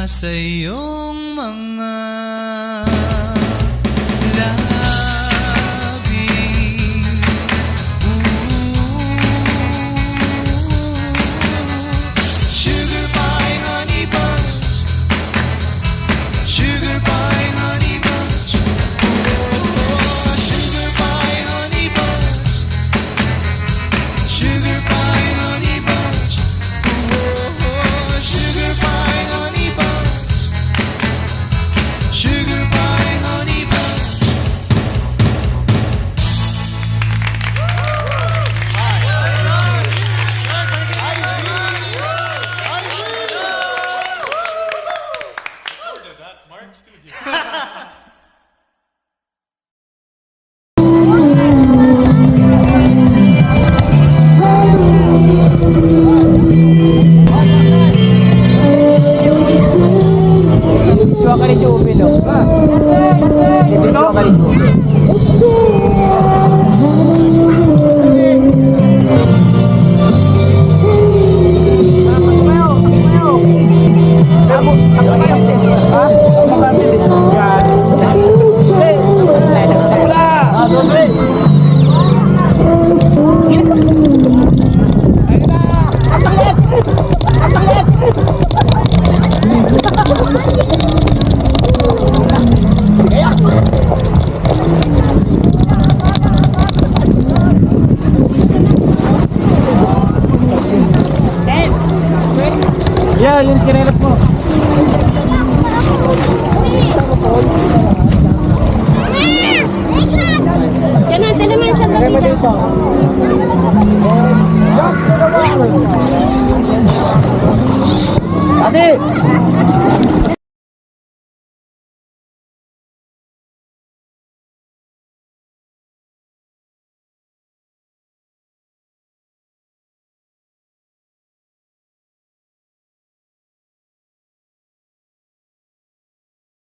sa iyong mga sugar pie, honey buns. Sugar pie, honey buns. Oh, sugar pie, honey buns. Sugar pie, honey buns. Oh, sugar pie, honey buns. Sugar pie, honey buns. Dua kali Jubil loh. Dua kali Jubil. Ya, yung kinelas mo. Yan ang dala mo sa Davida. Ate!